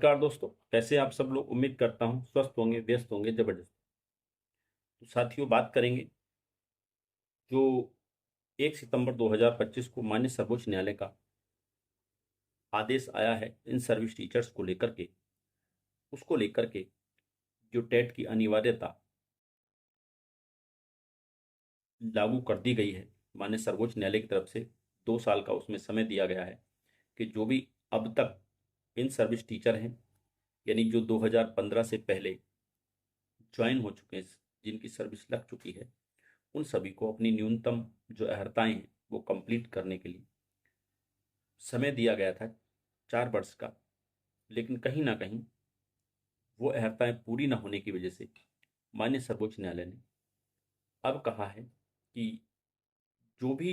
नमस्कार दोस्तों, कैसे आप सब लोग। उम्मीद करता हूं स्वस्थ होंगे, व्यस्त होंगे, जबरदस्त। तो साथियों, बात करेंगे जो 1 सितंबर 2025 को माननीय सर्वोच्च न्यायालय का आदेश आया है इन सर्विस टीचर्स को लेकर के, उसको लेकर के जो टेट की अनिवार्यता लागू कर दी गई है माननीय सर्वोच्च न्यायालय की तरफ से। 2 साल का उसमें समय दिया गया है कि जो भी अब तक इन सर्विस टीचर हैं, यानी जो 2015 से पहले ज्वाइन हो चुके हैं, जिनकी सर्विस लग चुकी है, उन सभी को अपनी न्यूनतम जो अर्हताएं हैं वो कंप्लीट करने के लिए समय दिया गया था 4 वर्ष का। लेकिन कहीं ना कहीं वो अर्हताएं पूरी ना होने की वजह से माननीय सर्वोच्च न्यायालय ने अब कहा है कि जो भी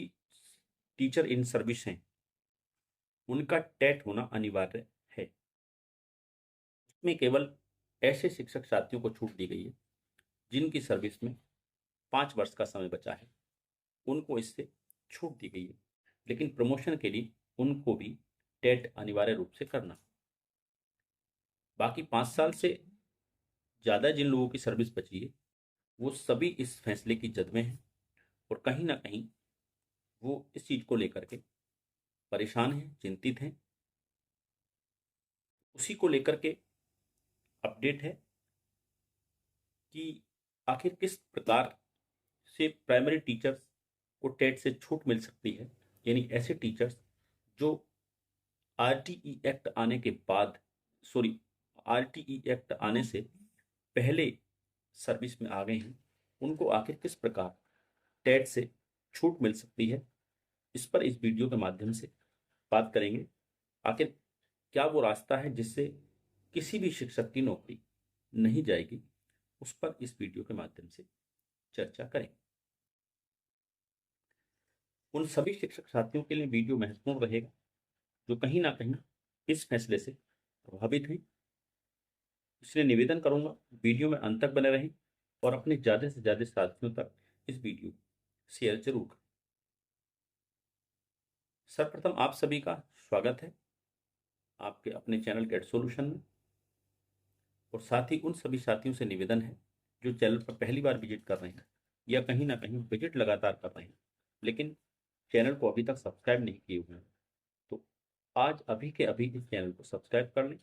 टीचर इन सर्विस हैं उनका टेट होना अनिवार्य है। इसमें केवल ऐसे शिक्षक साथियों को छूट दी गई है जिनकी सर्विस में 5 वर्ष का समय बचा है, उनको इससे छूट दी गई है। लेकिन प्रमोशन के लिए उनको भी टेट अनिवार्य रूप से करना। बाकी 5 साल से ज़्यादा जिन लोगों की सर्विस बची है वो सभी इस फैसले की जद में हैं और कहीं ना कहीं वो इस चीज़ को लेकर के परेशान हैं, चिंतित हैं। उसी को लेकर के अपडेट है कि आखिर किस प्रकार से प्राइमरी टीचर्स को टेट से छूट मिल सकती है। यानी ऐसे टीचर्स जो आरटीई एक्ट आने के बाद, सॉरी, आरटीई एक्ट आने से पहले सर्विस में आ गए हैं, उनको आखिर किस प्रकार टेट से छूट मिल सकती है, इस पर इस वीडियो के माध्यम से बात करेंगे। आखिर क्या वो रास्ता है जिससे किसी भी शिक्षक की नौकरी नहीं जाएगी, उस पर इस वीडियो के माध्यम से चर्चा करेंगे। उन सभी शिक्षक साथियों के लिए वीडियो महत्वपूर्ण रहेगा जो कहीं ना कहीं इस फैसले से प्रभावित हैं। इसलिए निवेदन करूंगा वीडियो में अंत तक बने रहें और अपने ज़्यादा से ज़्यादा साथियों तक इस वीडियो शेयर जरूर करें। सर्वप्रथम आप सभी का स्वागत है आपके अपने चैनल गेट सॉल्यूशन में। और साथ ही उन सभी साथियों से निवेदन है जो चैनल पर पहली बार विजिट कर रहे हैं या कहीं ना कहीं विजिट लगातार कर रहे हैं लेकिन चैनल को अभी तक सब्सक्राइब नहीं किए हुए हैं, तो आज अभी के अभी इस चैनल को सब्सक्राइब कर लें।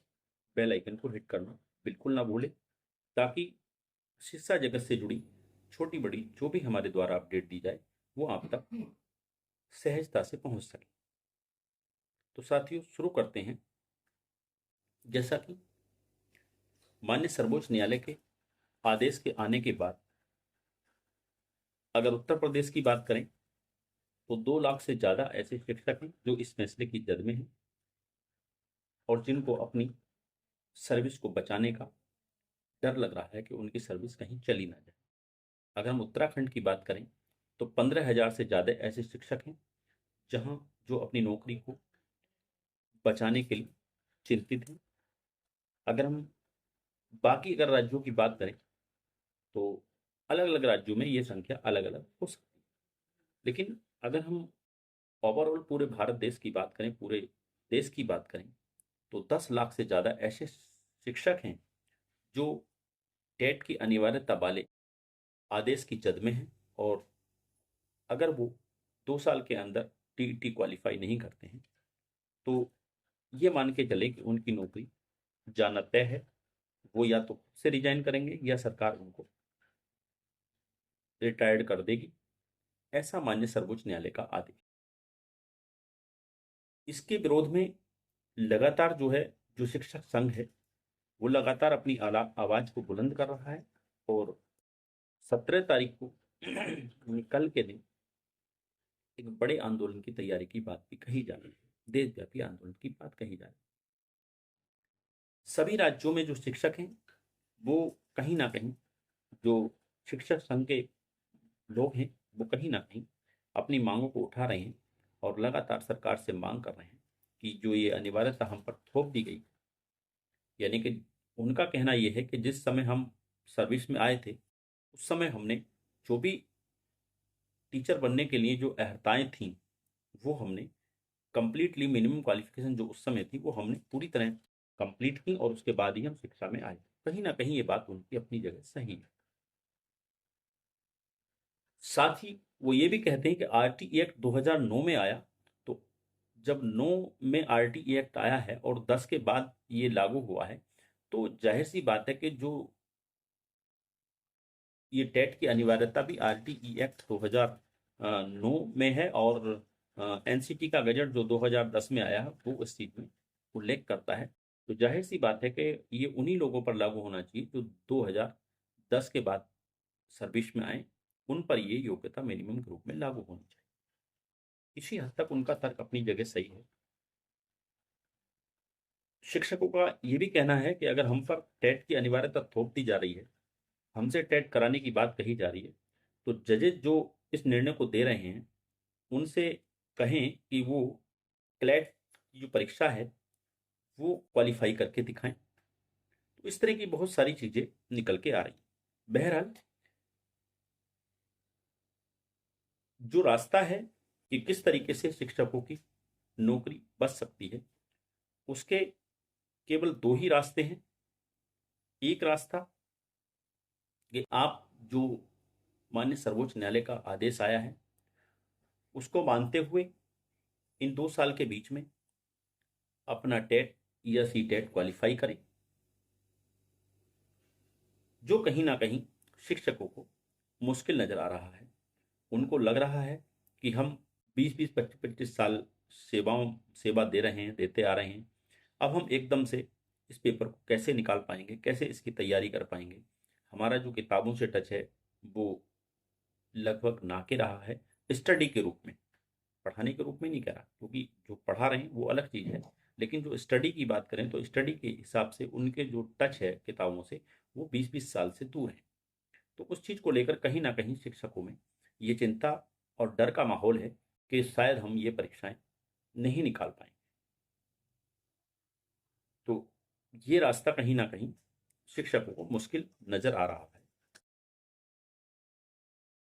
बेल आइकन को हिट करना बिल्कुल ना भूलें ताकि शिक्षा जगत से जुड़ी छोटी बड़ी जो भी हमारे द्वारा अपडेट दी जाए वो आप तक सहजता से पहुंच सके। तो साथियों, शुरू करते हैं। जैसा कि माननीय सर्वोच्च न्यायालय के आदेश के आने के बाद अगर उत्तर प्रदेश की बात करें तो 2 लाख से ज़्यादा ऐसे शिक्षक हैं जो इस फैसले की जद में हैं और जिनको अपनी सर्विस को बचाने का डर लग रहा है कि उनकी सर्विस कहीं चली ना जाए। अगर हम उत्तराखंड की बात करें तो 15,000 से ज़्यादा ऐसे शिक्षक हैं जहां जो अपनी नौकरी को बचाने के लिए चिंतित हैं। अगर हम बाकी अगर राज्यों की बात करें तो अलग अलग राज्यों में ये संख्या अलग अलग हो सकती है। लेकिन अगर हम ओवरऑल पूरे भारत देश की बात करें, पूरे देश की बात करें, तो 10 लाख से ज़्यादा ऐसे शिक्षक हैं जो टेट की अनिवार्यता वाले आदेश की जद में हैं और अगर वो 2 साल के अंदर टीईटी क्वालिफाई नहीं करते हैं तो ये मान के चले कि उनकी नौकरी जाना तय है। वो या तो खुद से रिजाइन करेंगे या सरकार उनको रिटायर्ड कर देगी, ऐसा माननीय सर्वोच्च न्यायालय का आदेश। इसके विरोध में लगातार जो है, जो शिक्षक संघ है वो लगातार अपनी आवाज को बुलंद कर रहा है और 17 तारीख को कल के दिन एक बड़े आंदोलन की तैयारी की बात भी कही जा रही है, देशव्यापी आंदोलन की बात कही जा रही है। सभी राज्यों में जो शिक्षक हैं वो कहीं ना कहीं, जो शिक्षक संघ के लोग हैं वो कहीं ना कहीं अपनी मांगों को उठा रहे हैं और लगातार सरकार से मांग कर रहे हैं कि जो ये अनिवार्यता हम पर थोप दी गई, यानी कि उनका कहना यह है कि जिस समय हम सर्विस में आए थे उस समय हमने जो भी टीचर बनने के लिए जो अर्हताएं थीं वो हमने कंप्लीटली, मिनिमम क्वालिफिकेशन जो उस समय थी वो हमने पूरी तरह कंप्लीट की और उसके बाद ही हम शिक्षा में आए। कहीं ना कहीं ये बात उनकी अपनी जगह सही है। साथ ही वो ये भी कहते हैं कि आरटी एक्ट 2009 में आया, तो जब 9 में आरटी एक्ट आया है और 10 के बाद ये लागू हुआ है, तो जाहिर सी बात है कि जो ये टेट की अनिवार्यता भी आरटीई एक्ट 2009 में है, और एनसीटी का गजट जो 2010 में आया है वो इस चीज में उल्लेख करता है। तो जाहिर सी बात है कि ये उन्हीं लोगों पर लागू होना चाहिए जो 2010 के बाद सर्विस में आए, उन पर ये योग्यता मिनिमम ग्रुप में लागू होनी चाहिए। इसी हद तक उनका तर्क अपनी जगह सही है। शिक्षकों का ये भी कहना है कि अगर हम पर टेट की अनिवार्यता थोप दी जा रही है, हमसे टेट कराने की बात कही जा रही है, तो जजेज जो इस निर्णय को दे रहे हैं उनसे कहें कि वो क्लैट की जो परीक्षा है वो क्वालिफाई करके दिखाएं। तो इस तरह की बहुत सारी चीजें निकल के आ रही। बहरहाल जो रास्ता है कि किस तरीके से शिक्षकों की नौकरी बच सकती है, उसके केवल दो ही रास्ते हैं। एक रास्ता कि आप जो माननीय सर्वोच्च न्यायालय का आदेश आया है उसको मानते हुए इन 2 साल के बीच में अपना टेट या सी टेट क्वालिफाई करें, जो कहीं ना कहीं शिक्षकों को मुश्किल नजर आ रहा है। उनको लग रहा है कि हम 20-20, 25-25 साल सेवा दे रहे हैं, देते आ रहे हैं, अब हम एकदम से इस पेपर को कैसे निकाल पाएंगे, कैसे इसकी तैयारी कर पाएंगे। हमारा जो किताबों से टच है वो लगभग ना के रहा है, स्टडी के रूप में, पढ़ाने के रूप में नहीं कह रहा, क्योंकि जो पढ़ा रहे हैं वो अलग चीज़ है, लेकिन जो स्टडी की बात करें तो स्टडी के हिसाब से उनके जो टच है किताबों से वो 20-20 साल से दूर है। तो उस चीज़ को लेकर कहीं ना कहीं शिक्षकों में ये चिंता और डर का माहौल है कि शायद हम ये परीक्षाएं नहीं निकाल पाएंगे। तो ये रास्ता कहीं ना कहीं शिक्षकों को मुश्किल नजर आ रहा है।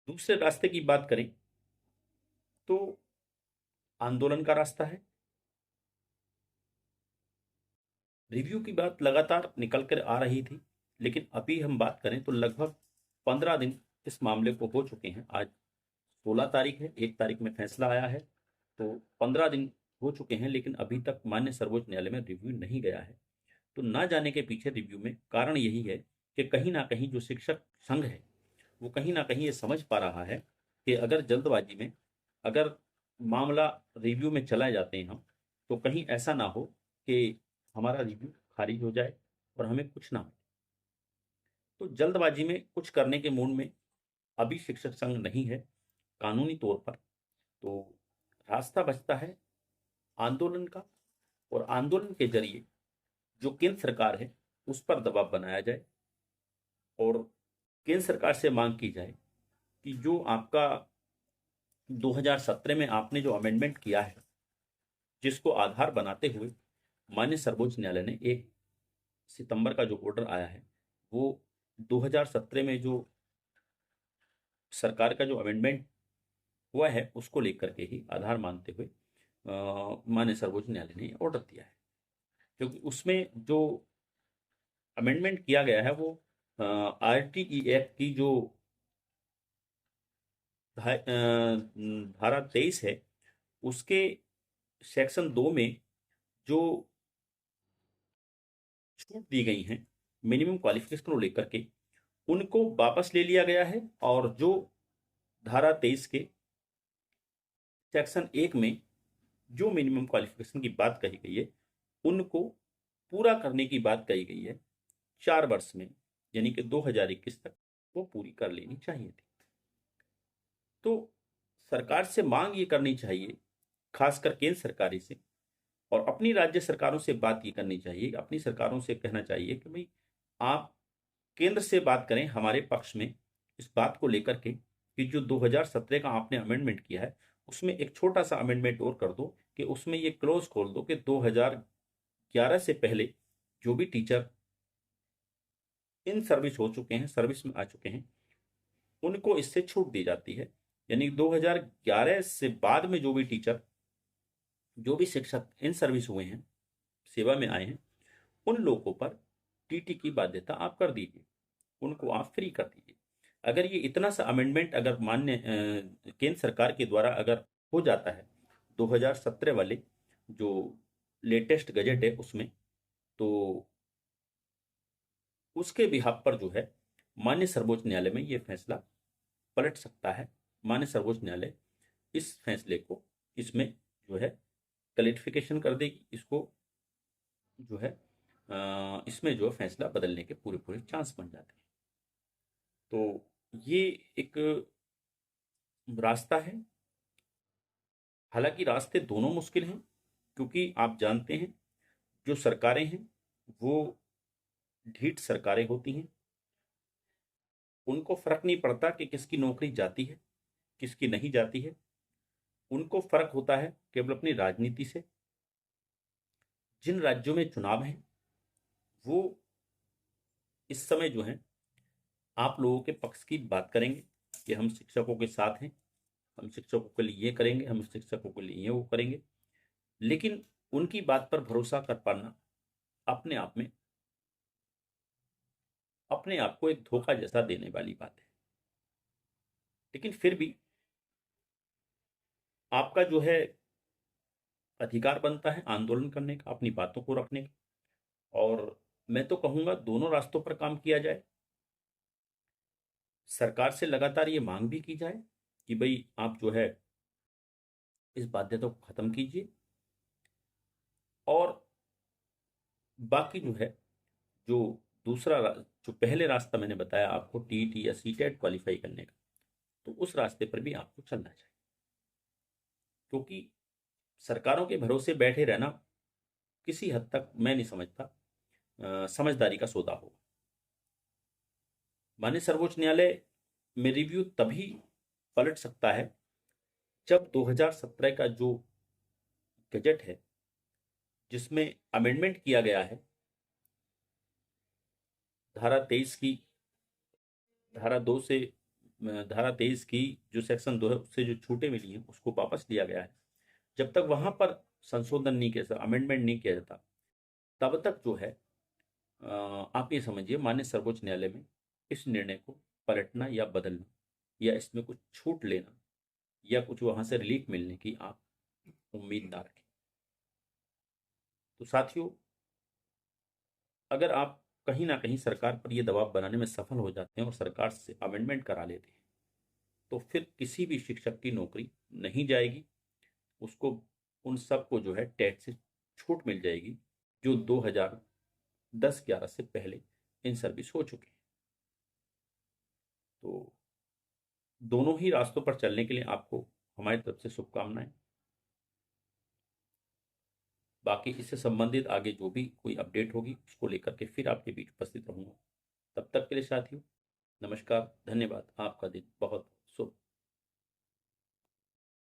दूसरे रास्ते की बात करें तो आंदोलन का रास्ता है। रिव्यू की बात लगातार निकल कर आ रही थी, लेकिन अभी हम बात करें तो लगभग 15 दिन इस मामले को हो चुके हैं। आज 16 तारीख है, 1 तारीख में फैसला आया है, तो 15 दिन हो चुके हैं, लेकिन अभी तक माननीय सर्वोच्च न्यायालय में रिव्यू नहीं गया है। तो ना जाने के पीछे रिव्यू में कारण यही है कि कहीं ना कहीं जो शिक्षक संघ है वो कहीं ना कहीं ये समझ पा रहा है कि अगर जल्दबाजी में अगर मामला रिव्यू में चला जाते हैं हम, तो कहीं ऐसा ना हो कि हमारा रिव्यू खारिज हो जाए और हमें कुछ ना हो। तो जल्दबाजी में कुछ करने के मूड में अभी शिक्षक संघ नहीं है कानूनी तौर पर। तो रास्ता बचता है आंदोलन का, और आंदोलन के जरिए जो केंद्र सरकार है उस पर दबाव बनाया जाए और केंद्र सरकार से मांग की जाए कि जो आपका 2017 में आपने जो अमेंडमेंट किया है, जिसको आधार बनाते हुए माननीय सर्वोच्च न्यायालय ने 1 सितंबर का जो ऑर्डर आया है, वो 2017 में जो सरकार का जो अमेंडमेंट हुआ है उसको लेकर के ही आधार मानते हुए माननीय सर्वोच्च न्यायालय ने ऑर्डर दिया है। क्योंकि उसमें जो अमेंडमेंट किया गया है वो आरटीई एक्ट की जो धारा 23 है उसके सेक्शन 2 में जो छूट दी गई हैं मिनिमम क्वालिफिकेशन को लेकर के, उनको वापस ले लिया गया है। और जो धारा 23 के सेक्शन 1 में जो मिनिमम क्वालिफिकेशन की बात कही गई है उनको पूरा करने की बात कही गई है 4 वर्ष में, यानी कि 2021 तक वो पूरी कर लेनी चाहिए थी। तो सरकार से मांग ये करनी चाहिए, खासकर केंद्र सरकारी से, और अपनी राज्य सरकारों से बात ये करनी चाहिए, अपनी सरकारों से कहना चाहिए कि भाई आप केंद्र से बात करें हमारे पक्ष में इस बात को लेकर के कि जो 2017 का आपने अमेंडमेंट किया है उसमें एक छोटा सा अमेंडमेंट और कर दो कि उसमें ये क्लोज खोल दो कि 2011 से पहले जो भी टीचर इन सर्विस हो चुके हैं, सर्विस में आ चुके हैं, उनको इससे छूट दी जाती है। यानी 2011 से बाद में जो भी टीचर, जो भी शिक्षक इन सर्विस हुए हैं, सेवा में आए हैं, उन लोगों पर टीटी की बाध्यता आप कर दीजिए, उनको आप फ्री कर दीजिए। अगर ये इतना सा अमेंडमेंट अगर मान्य केंद्र सरकार के द्वारा अगर हो जाता है 2017 वाले जो लेटेस्ट गजट है उसमें, तो उसके बिहाफ पर जो है माननीय सर्वोच्च न्यायालय में ये फैसला पलट सकता है। माननीय सर्वोच्च न्यायालय इस फैसले को इसमें जो है क्लैरिफिकेशन कर देगी, इसको जो है इसमें जो फैसला बदलने के पूरे पूरे चांस बन जाते हैं। तो ये एक रास्ता है। हालांकि रास्ते दोनों मुश्किल हैं, क्योंकि आप जानते हैं जो सरकारें हैं वो ढीठ सरकारें होती हैं। उनको फर्क नहीं पड़ता कि किसकी नौकरी जाती है किसकी नहीं जाती है, उनको फर्क होता है केवल अपनी राजनीति से। जिन राज्यों में चुनाव हैं वो इस समय जो है आप लोगों के पक्ष की बात करेंगे कि हम शिक्षकों के साथ हैं, हम शिक्षकों के लिए ये करेंगे, हम शिक्षकों के लिए ये वो करेंगे। लेकिन उनकी बात पर भरोसा कर पाना अपने आप में अपने आप को एक धोखा जैसा देने वाली बात है। लेकिन फिर भी आपका जो है अधिकार बनता है आंदोलन करने का, अपनी बातों को रखने का। और मैं तो कहूंगा दोनों रास्तों पर काम किया जाए। सरकार से लगातार ये मांग भी की जाए कि भाई आप जो है इस बाध्यता को खत्म कीजिए, और बाकी जो है जो जो पहले रास्ता मैंने बताया आपको टीईटी या सीटेट क्वालिफाई करने का, तो उस रास्ते पर भी आपको चलना चाहिए। क्योंकि सरकारों के भरोसे बैठे रहना किसी हद तक मैं नहीं समझता समझदारी का सौदा होगा। माननीय सर्वोच्च न्यायालय में रिव्यू तभी पलट सकता है जब 2017 का जो गजट है जिसमें अमेंडमेंट किया गया है धारा 23 की, धारा 2 से धारा 23 की जो सेक्शन 2 है उससे जो छूटें मिली हैं उसको वापस लिया गया है। जब तक वहां पर संशोधन नहीं किया जाता, अमेंडमेंट नहीं किया जाता, तब तक जो है आप ये समझिए माननीय सर्वोच्च न्यायालय में इस निर्णय को पलटना या बदलना या इसमें कुछ छूट लेना या कुछ वहां से रिलीफ मिलने की आप उम्मीद ना रखें। तो साथियों, अगर आप कहीं ना कहीं सरकार पर यह दबाव बनाने में सफल हो जाते हैं और सरकार से अमेंडमेंट करा लेते हैं, तो फिर किसी भी शिक्षक की नौकरी नहीं जाएगी। उसको उन सबको जो है टेट से छूट मिल जाएगी जो 2010-11 से पहले इन सर्विस हो चुके हैं। तो दोनों ही रास्तों पर चलने के लिए आपको हमारी तरफ से शुभकामनाएं। बाकी इससे संबंधित आगे जो भी कोई अपडेट होगी उसको लेकर के फिर आपके बीच उपस्थित रहूंगा। तब तक के लिए साथियों, नमस्कार, धन्यवाद। आपका दिन बहुत शुभ।